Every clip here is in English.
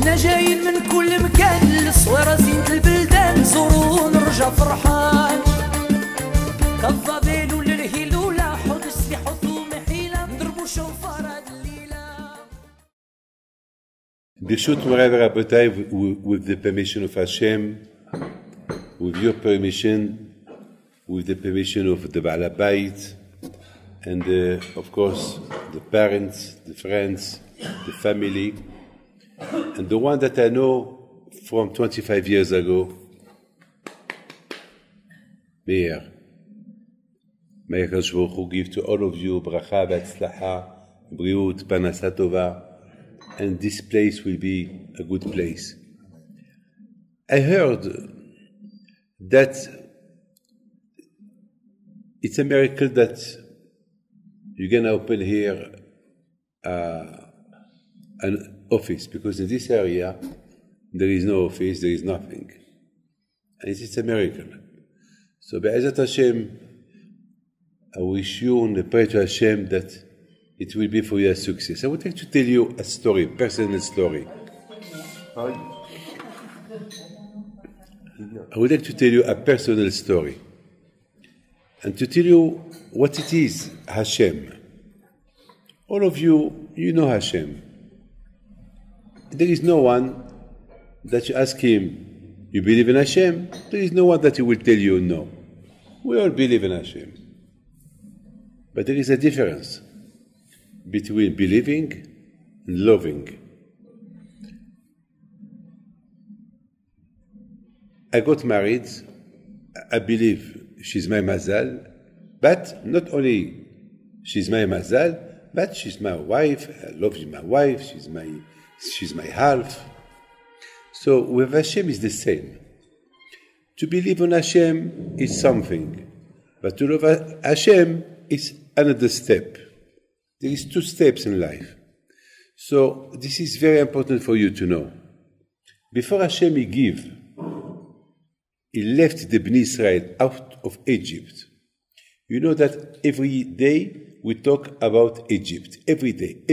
حنا جايين من كل مكان للصويرة زينة البلدان نزورو ونرجع فرحان كالظبيل وللهيلولة حوض السلاح وثوم حيلة نضربو شوفار هاد الليلة. Birshut Moray Rabotai, with the permission of Hashem, with your permission, with the permission of the Baal Bayit, and of course the parents, the friends, the family, and the one that I know from 25 years ago, Meir. May HaKadosh Baruch Hu give to all of you bracha v'atzlacha, briut, panasa tova, and this place will be a good place. I heard that it's a miracle that you're going to open here an office, because in this area there is no office, there is nothing. And it's a miracle. So Be'ezat Hashem, I wish you and pray to Hashem that it will be for you a success. I would like to tell you a story, a personal story. I would like to tell you a personal story and to tell you what it is, Hashem. All of you, you know Hashem. There is no one that you ask him, you believe in Hashem? There is no one that he will tell you no. We all believe in Hashem. But there is a difference between believing and loving. I got married, I believe she's my mazal, but not only she's my mazal, but she's my wife, I love my wife, she's my half. So with Hashem is the same. To believe in Hashem is something, but to love Hashem is another step. There is two steps in life. So this is very important for you to know. Before Hashem He left the Bnei Israel out of Egypt. You know that every day we talk about Egypt. Every day.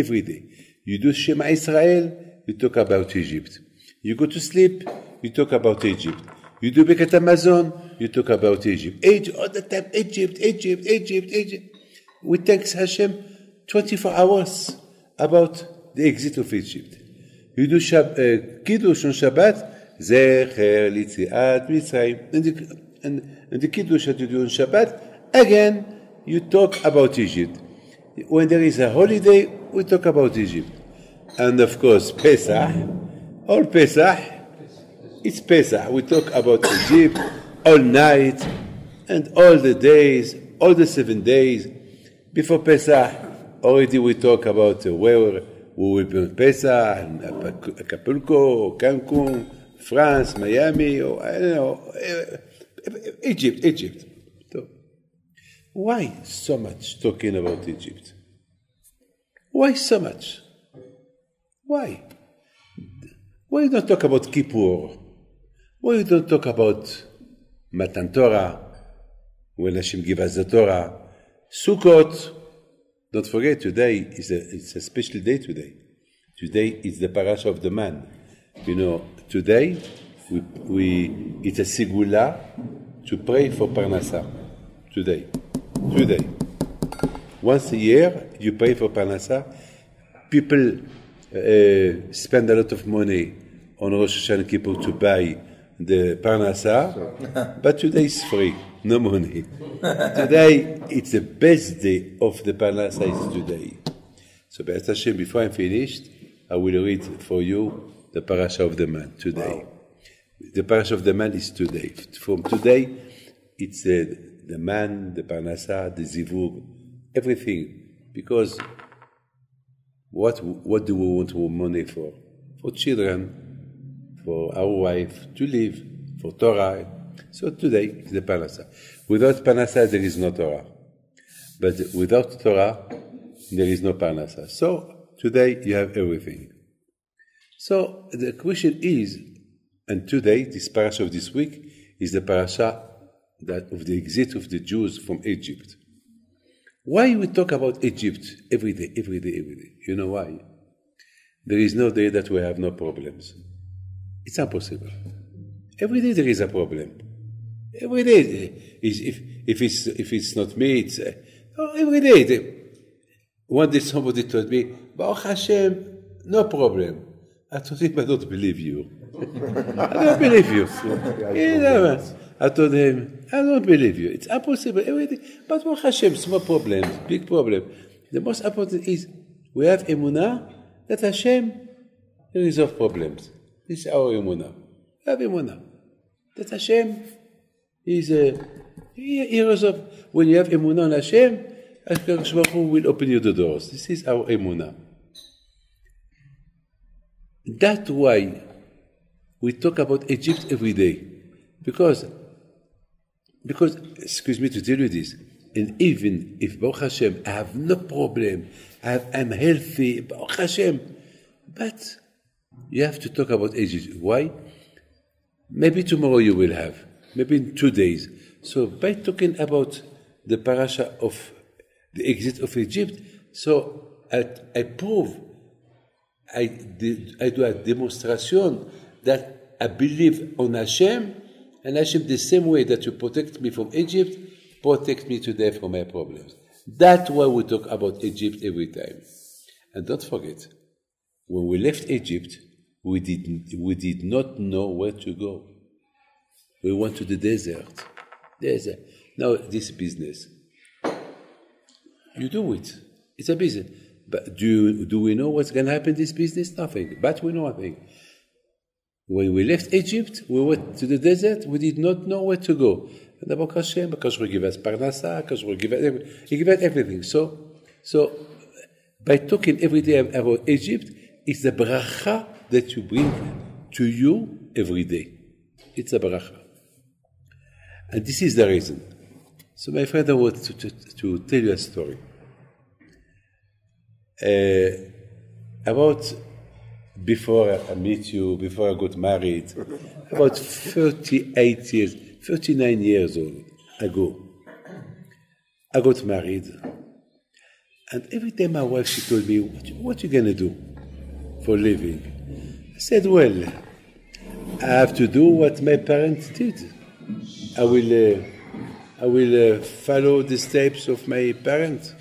You do Shema Israel, you talk about Egypt. You go to sleep, you talk about Egypt. You do Birkat Hamazon, you talk about Egypt. All the time, Egypt. We thank Hashem 24 hours about the exit of Egypt. You do Kiddush on Shabbat, Zecher Litziat Mitzrayim. And the Kiddush that you do on Shabbat, again, you talk about Egypt. When there is a holiday, we talk about Egypt. And of course, Pesach, all Pesach, it's Pesach. We talk about Egypt all night and all the days, all the 7 days. Before Pesach, already we talk about where we will be on Pesach, Acapulco, Cancun, France, Miami, or I don't know, Egypt. So, why so much talking about Egypt? Why so much? Why? Why you don't talk about Kippur? Why you don't talk about Matan Torah, when Hashem gives us the Torah? Sukkot, don't forget, today it's a special day today. Today is the parasha of the man. You know, today it's a segula to pray for Parnasa. Today. Once a year, you pray for Parnasa. People spend a lot of money on Rosh Hashanah Kippur to buy the Parnasa, but today is free, no money. Today, it's the best day of the Parnasa is today. So, Be'ez Hashem, before I'm finished, I will read for you the parasha of the man today. The parasha of the man is today. From today, it's the man, the Parnasa, the Zivug, everything. Because what do we want money for? For children, for our wife, to live, for Torah. So today is the Parnasa. Without Parnasa, there is no Torah. But without Torah, there is no Parnasa. So today you have everything. So the question is, and today, this parasha of this week, is the parasha that of the exit of the Jews from Egypt. Why we talk about Egypt every day? You know why? There is no day that we have no problems. It's impossible. Every day there is a problem. Every day, if it's not me, it's every day. One day somebody told me, Baruch Hashem, no problem. I told him, I don't believe you. I don't believe you. I told him, I don't believe you. It's impossible. Every day. But Baruch Hashem, small problems, big problem. The most important is we have emunah that Hashem resolves problems. This is our emunah. We have emunah that Hashem is he resolves. When you have emunah on Hashem, HaKadosh Baruch Hu will open you the doors. This is our emunah. That's why we talk about Egypt every day. Because, excuse me to tell you this, and even if Baruch Hashem, I have no problem, I'm healthy, Baruch Hashem, but you have to talk about Egypt. Why? Maybe tomorrow you will have, maybe in 2 days. So by talking about the parasha of the exit of Egypt, so I prove, I do a demonstration that I believe on Hashem, and Hashem, the same way that you protect me from Egypt, protect me today from my problems. That's why we talk about Egypt every time. And don't forget, when we left Egypt, we did not know where to go. We went to the desert. Now, this business, you do it. It's a business. But do we know what's going to happen in this business? Nothing. But we know nothing. When we left Egypt, we went to the desert, we did not know where to go. And Baruch Hashem, because we give us parnasa, because we give us everything. So by talking every day about Egypt, it's the bracha that you bring to you every day. It's a bracha. And this is the reason. So my friend, I want to tell you a story. About before I met you, before I got married, about 39 years ago, I got married. And every time my wife, she told me, what you going to do for a living? I said, well, I have to do what my parents did. I will follow the steps of my parents.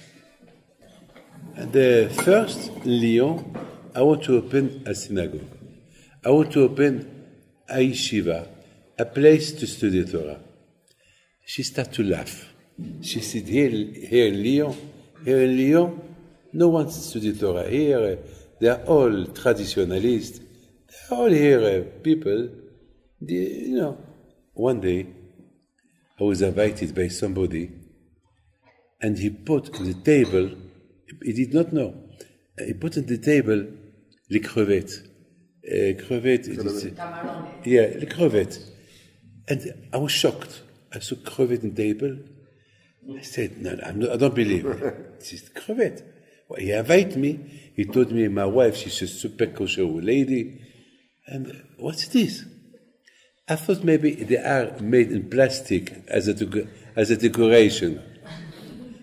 And first, in Lyon, I want to open a synagogue. I want to open a yeshiva, a place to study Torah. She started to laugh. She said, here in Lyon, no one studies Torah. Here, they are all traditionalists. They are all here people. One day, I was invited by somebody, and he put on the table, he did not know, he put on the table les crevettes. Yeah, les crevettes. And I was shocked. I saw crevettes on the table. I said, no, I don't believe it. This is crevette. Well, he invited me. He told me my wife, she's a super kosher lady. And what's this? I thought maybe they are made in plastic as a decoration.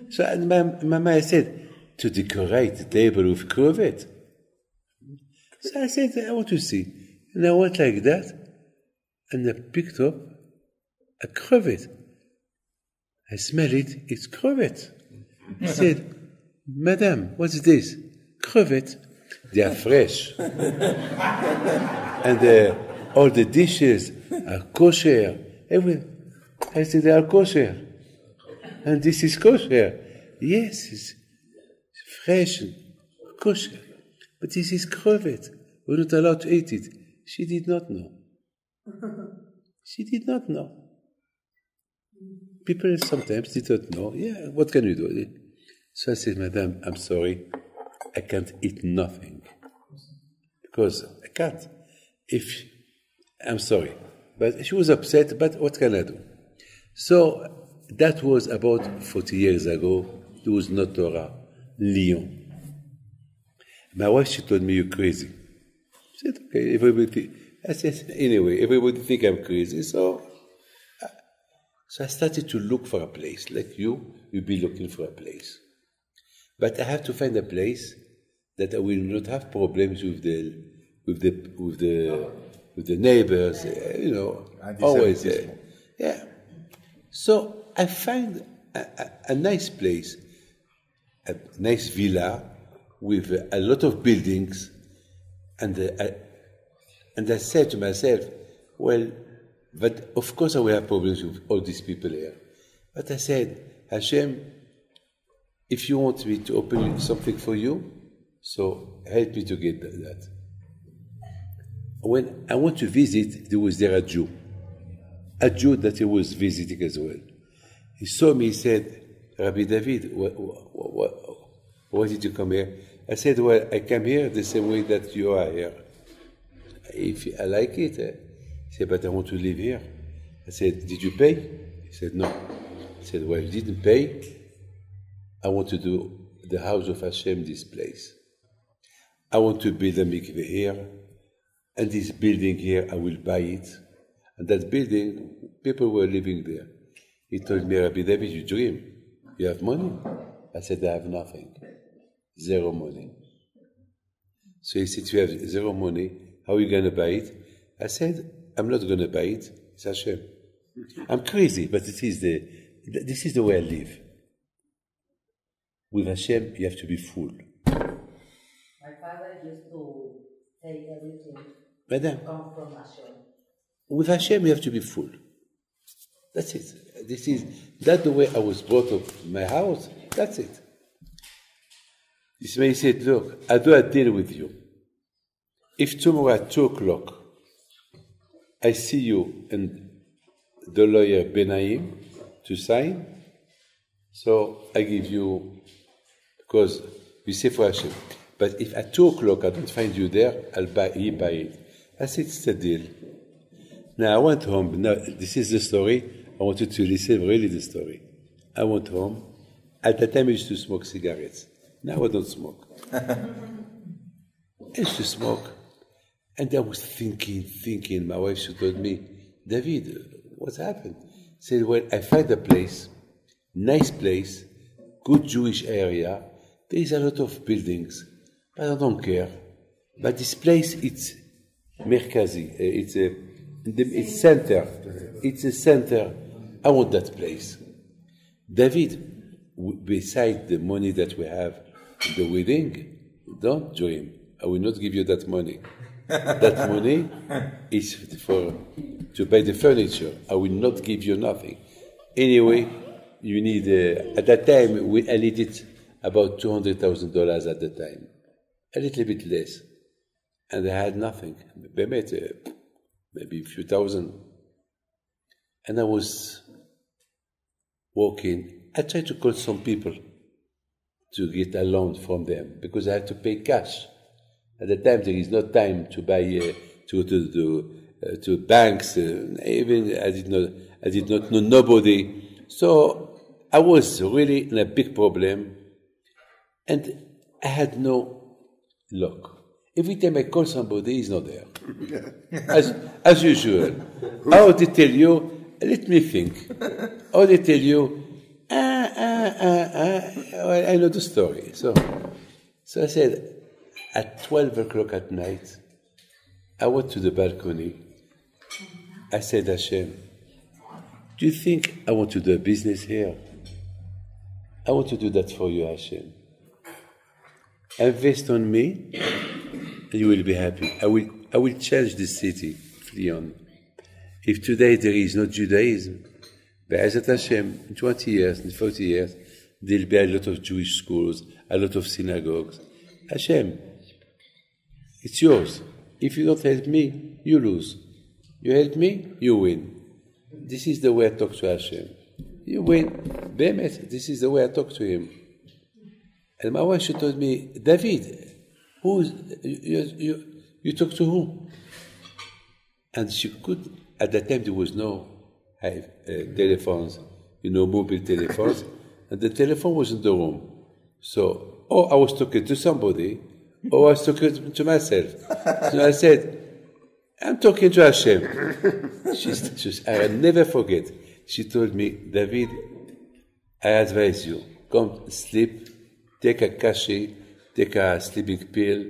So and my mama said, to decorate the table with crevette. So I said, I want to see. And I went like that, and I picked up a crevette. I smell it, it's crevette. I said, Madame, what's this? Crevette. They are fresh. And all the dishes are kosher. I said, they are kosher. And this is kosher. Yes, it's fresh and kosher. But this is crevette. We're not allowed to eat it. She did not know. She did not know. People sometimes did not know. Yeah, what can you do? So I said, Madame, I'm sorry. I can't eat nothing. Because I can't. I'm sorry. But she was upset, but what can I do? So that was about 40 years ago. There was no Torah. Lyon. My wife, she told me, you're crazy. I said, okay, I said, anyway, everybody think I'm crazy. So I started to look for a place. Like you'll be looking for a place. But I have to find a place that I will not have problems with the neighbors, always. Yeah. So I find a nice place, a nice villa with a lot of buildings, and I said to myself, well, but of course I will have problems with all these people here. But I said, Hashem, if you want me to open something for you, so help me to get that. When I went to visit, there was there a Jew that he was visiting as well. He saw me, he said, Rabbi David, why did you come here? I said, well, I came here the same way that you are here. If I like it, he said, but I want to live here. I said, did you pay? He said, no. I said, well, you didn't pay. I want to do the house of Hashem, this place. I want to build a mikveh here, and this building here, I will buy it. And that building, people were living there. He told me, Rabbi David, you dream. You have money? I said, I have nothing. Zero money. So he said, you have zero money, how are you going to buy it? I said, I'm not going to buy it. It's Hashem. I'm crazy, but this is the way I live. With Hashem, you have to be full. My father used to say everything come from Hashem. With Hashem, you have to be full. That's it. That's the way I was brought up in my house. That's it. This man said, look, I do a deal with you. If tomorrow at 2 o'clock, I see you and the lawyer Benaim to sign, so I give you, because you say for Hashem. But if at 2 o'clock I don't find you there, he buy it. I said, it's a deal. Now I went home. Now, this is the story. I want you to listen really the story. I went home. At that time I used to smoke cigarettes. Now I don't smoke. I used to smoke. And I was thinking. My wife, she told me, David, what's happened? I said, well, I find a place, nice place, good Jewish area. There is a lot of buildings, but I don't care. But this place, it's Merkazi. It's center. It's a center. I want that place. David, beside the money that we have in the wedding, don't dream. I will not give you that money. That money is to buy the furniture. I will not give you nothing. Anyway, you need, at that time, I needed about $200,000 at the time. A little bit less. And I had nothing. Maybe a few thousand. And I was walking. I tried to call some people to get a loan from them because I had to pay cash. At the time, there is no time to buy, to go to banks. Even I did not know nobody. So I was really in a big problem, and I had no luck. Every time I call somebody, he's not there. As usual. How they tell you, let me think. How they tell you, well, I know the story. So I said, at 12 o'clock at night, I went to the balcony. I said, Hashem, do you think I want to do a business here? I want to do that for you, Hashem. Invest on me, and you will be happy. I will change the city, Lyon. If today there is no Judaism, Be'ezat Hashem, in 20 years, in 40 years, there will be a lot of Jewish schools, a lot of synagogues. Hashem, it's yours. If you don't help me, you lose. You help me, you win. This is the way I talk to Hashem. You win. Be'emet, this is the way I talk to him. And my wife, she told me, David, you talk to who? And she could, at that time there was no telephones, mobile telephones, and the telephone was in the room. So, I was talking to somebody, or I was talking to myself. So I said, I'm talking to Hashem. I'll never forget. She told me, David, I advise you, come sleep, take a cachet, take a sleeping pill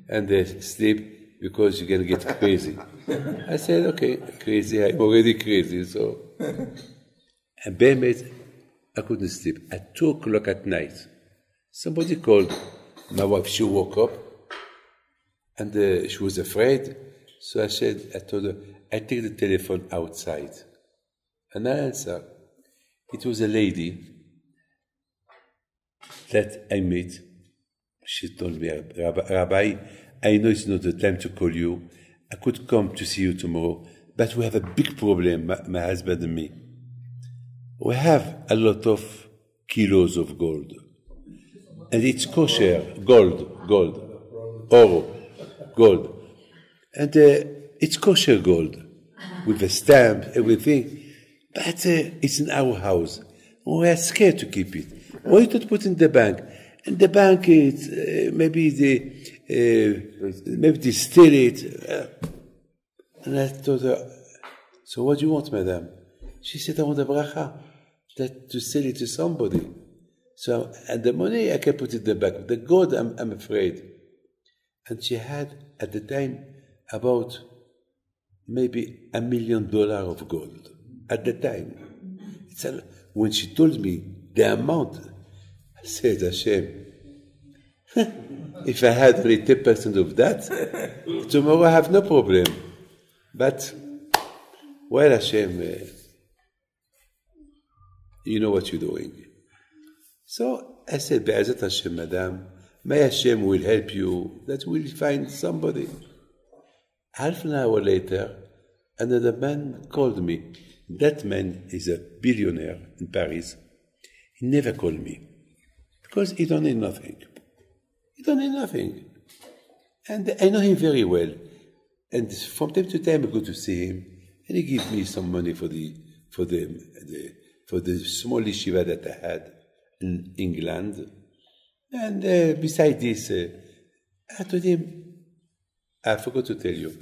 and sleep because you're going to get crazy. I said, okay, crazy, I'm already crazy, so. And באמת, I couldn't sleep. At 2 o'clock at night, somebody called my wife. She woke up, and she was afraid. So I told her, I take the telephone outside. And I answered. It was a lady that I met. She told me, Rabbi, I know it's not the time to call you. I could come to see you tomorrow, but we have a big problem, my husband and me. We have a lot of kilos of gold. And it's kosher, gold, oro, gold. And it's kosher gold, with a stamp, everything. But it's in our house. We are scared to keep it. Why not put it in the bank? And the bank, maybe they steal it. And I told her, so what do you want, madam? She said, I want a bracha, that to sell it to somebody. So, and the money, I can put it in the bank. The gold, I'm afraid. And she had, at the time, about maybe $1 million of gold. At the time. When she told me the amount, I said, Hashem, if I had only 10% of that, tomorrow I have no problem. But, well, Hashem, you know what you're doing. So I said, Be'ezat Hashem, madam, may Hashem will help you, that we'll find somebody. Half an hour later, another man called me. That man is a billionaire in Paris. He never called me because he don't need nothing. He don't need nothing. And I know him very well. And from time to time I go to see him, and he gives me some money for the small yeshiva that I had in England. And besides this, I told him, I forgot to tell you,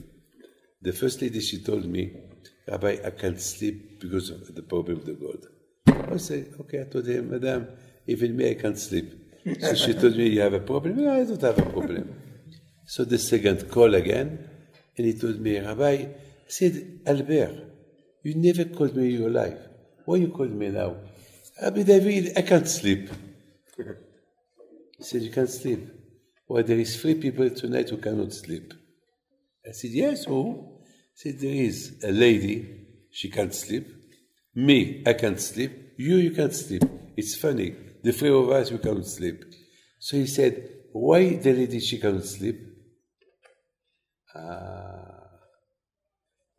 the first lady, she told me, Rabbi, I can't sleep because of the problem of the gold. I said, okay, I told him, madam, even me, I can't sleep. So she told me, you have a problem? No, I don't have a problem. So the second call again, and he told me, Rabbi, I said, Albert, you never called me in your life. Why you called me now? Rabbi David, I can't sleep. He said, you can't sleep? Well, there is 3 people tonight who cannot sleep. I said, yes, who? He said, there is a lady, she can't sleep. Me, I can't sleep. You can't sleep. It's funny. The 3 of us, we can't sleep. So he said, why the lady, she can't sleep?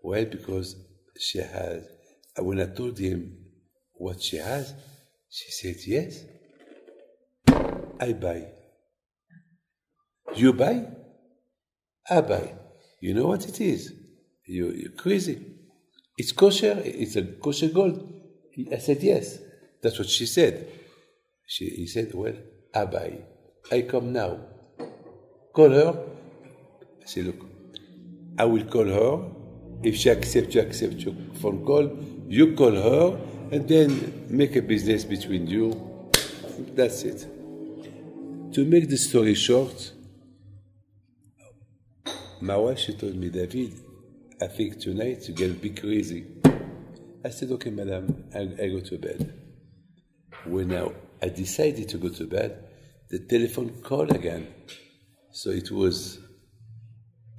Well, because she has, when I told him what she has, she said, yes, I buy. You buy? I buy. You know what it is? You're crazy. It's kosher. It's a kosher gold. I said, yes. That's what she said. He said, well, I buy. I come now. Call her. I said, look, I will call her. If she accepts, you accept your phone call. You call her, and then make a business between you. That's it. To make the story short, my wife, she told me, David, I think tonight you're going to be crazy. I said, okay, madam, I go to bed. When I decided to go to bed, the telephone called again. So it was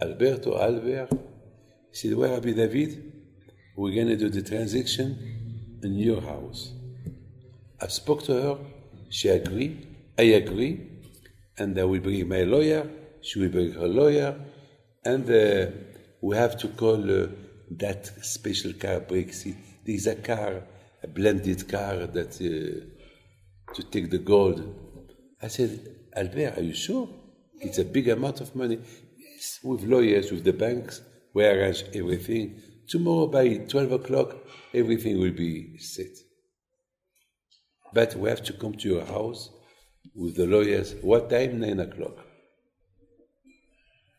Albert. He said, where Rabbi David? We're going to do the transaction in your house. I spoke to her. She agreed. I agree. And I will bring my lawyer. She will bring her lawyer. And we have to call that special car Brexit. There's a car, a blended car that to take the gold. I said, Albert, are you sure? It's a big amount of money. Yes, with lawyers, with the banks, we arrange everything. Tomorrow by 12 o'clock, everything will be set. But we have to come to your house with the lawyers. What time? 9 o'clock.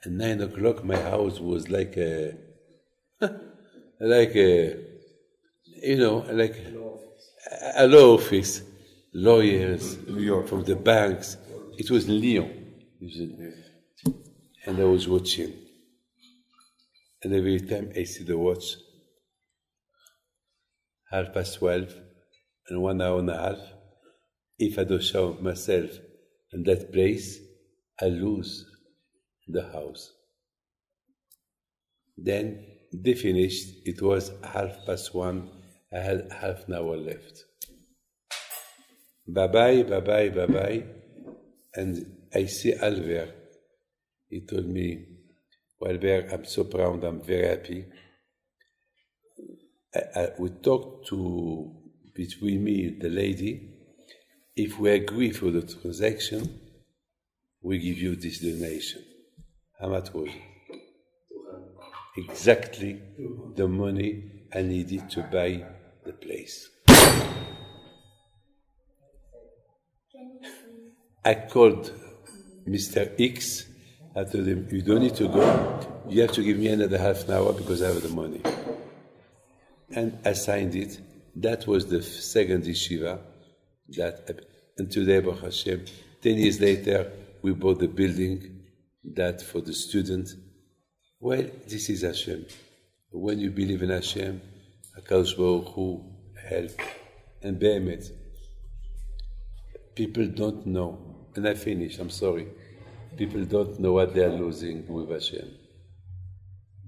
At 9 o'clock, my house was like a law office. Lawyers New York. From the banks. It was in Lyon. And I was watching. And every time I see the watch, 12:30 and 1 hour and a half, if I don't show myself in that place, I lose the house. Then they finished. It was 1:30. I had half an hour left. Bye-bye, bye-bye, bye-bye. And I see Albert. He told me, well, Albert, I'm so proud, I'm very happy. We talked between me and the lady. If we agree for the transaction, we give you this donation. How much was it? Exactly the money I needed to buy the place. I called Mr. X. I told him, you don't need to go. You have to give me another half an hour because I have the money. And I signed it. That was the second yeshiva. And today, Baruch Hashem, 10 years later, we bought the building that for the student. Well, this is Hashem. When you believe in Hashem, HaKadosh Baruch Hu help. And Be'emet, people don't know. And I finish, I'm sorry. People don't know what they are losing with Hashem.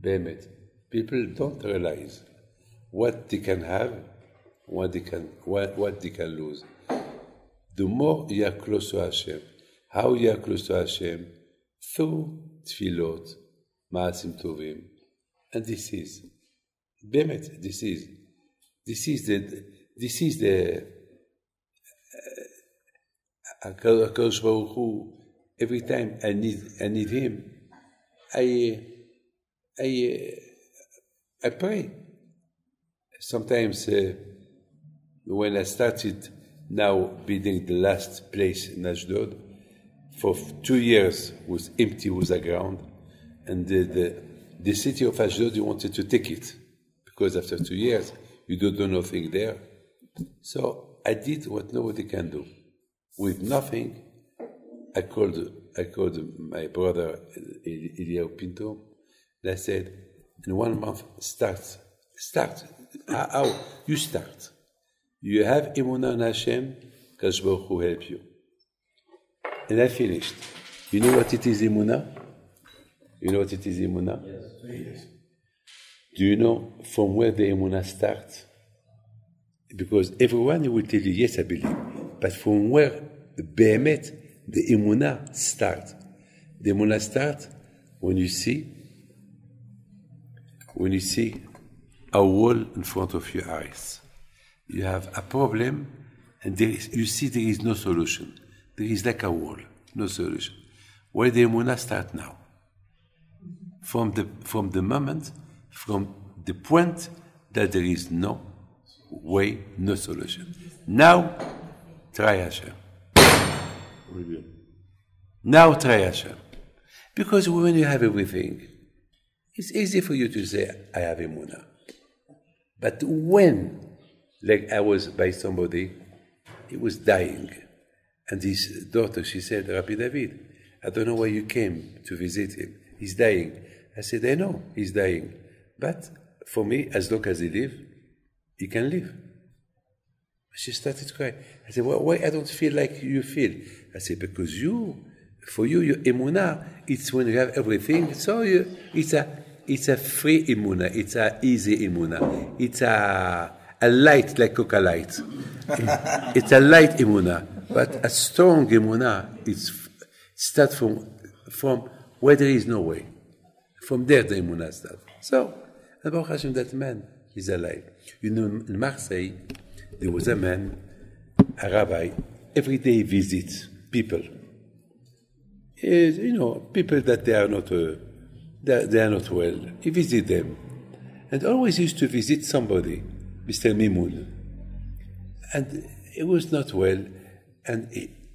Be'emet, people don't realize what they can have, what they can lose. The more you are close to Hashem, how you are close to Hashem? Through tefillot, ma'asim tovim, and this is Be'emet. This is the HaKadosh Baruch Hu. Every time I need Him, I pray. Sometimes when I started now building the last place in Ashdod, for 2 years was empty with the ground, and the city of Ashdod, you wanted to take it, because after 2 years, you don't do nothing there. So I did what nobody can do. With nothing, I called my brother Eliyahu Pinto, and I said, in 1 month, start. How? You start. You have Emunah on Hashem, Kadosh Baruch Hu help you. And I finished. You know what it is, Emunah? You know what it is, Emunah? Yes. Do you know from where the Emunah starts? Because everyone will tell you, yes, I believe. But from where Be'emet, the Emunah starts? The Emunah starts when you see a wall in front of your eyes. You have a problem, and you see there is no solution. There is like a wall, no solution. Where the Emunah starts now? From the moment, from the point that there is no way, no solution. Now, try Hashem. Now try Hashem. Because when you have everything, it's easy for you to say, I have Emunah. But when, like I was by somebody, he was dying, and his daughter, she said, Rabbi David, I don't know why you came to visit him. He's dying. I said, I know, he's dying. But for me, as long as he lives, he can live. She started crying. I said, well, why I don't feel like you feel? I said, because for you, your emunah, it's when you have everything. So it's a free emunah. It's a easy emunah. It's a light, like Coca Light. It's a light emunah. But a strong emunah, it's start from where there is no way. From there, the emunah starts. So, Baruch Hashem, that man is alive. You know, in Marseille, there was a man, a rabbi, every day visits people. People that they are not well. He visits them. And always used to visit somebody, Mr. Mimoun. And he was not well. And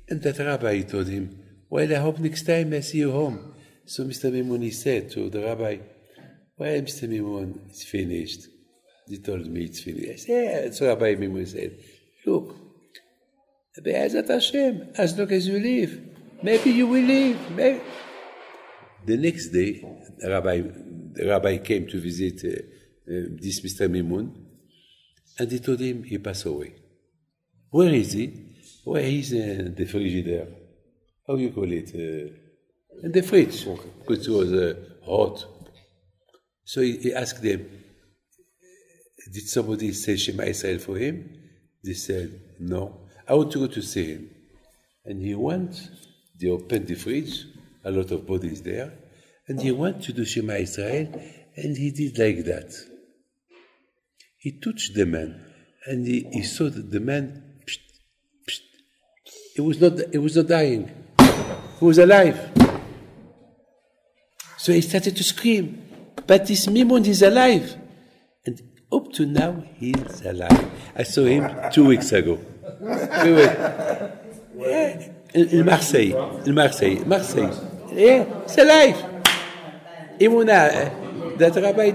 that rabbi told him, well, I hope next time I see you home. So Mr. Mimoun, he said to the rabbi, well, Mr. Mimoun, it's finished. He told me it's finished. I said, yeah. So Rabbi Mimoun said, look, Be'ezat Hashem, as long as you live, maybe you will live. Maybe. The next day, the rabbi came to visit this Mr. Mimoun, and he told him he passed away. Where is he? Well, he's in the frigidaire. How you call it? In the fridge, because it was hot. So he asked them, did somebody say Shema Israel for him? They said, no. I want to go to see him. And he went, they opened the fridge, a lot of bodies there, and he went to do Shema Israel, and he did like that. He touched the man, and he saw that the man, he was not dying. He was alive. So he started to scream, but this Mimoun is alive. And up to now, he's alive. I saw him 2 weeks ago. In Marseille. Yeah, he's alive. Emunah, that rabbi,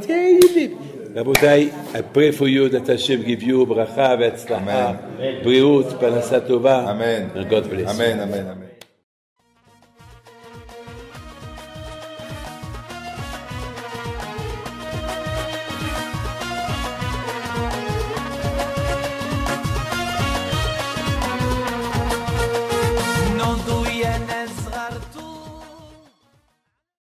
Rabotai, I pray for you that Hashem give you bracha v'etzlacha, bריאות, parnasa tova, and God bless. Amen, amen, amen.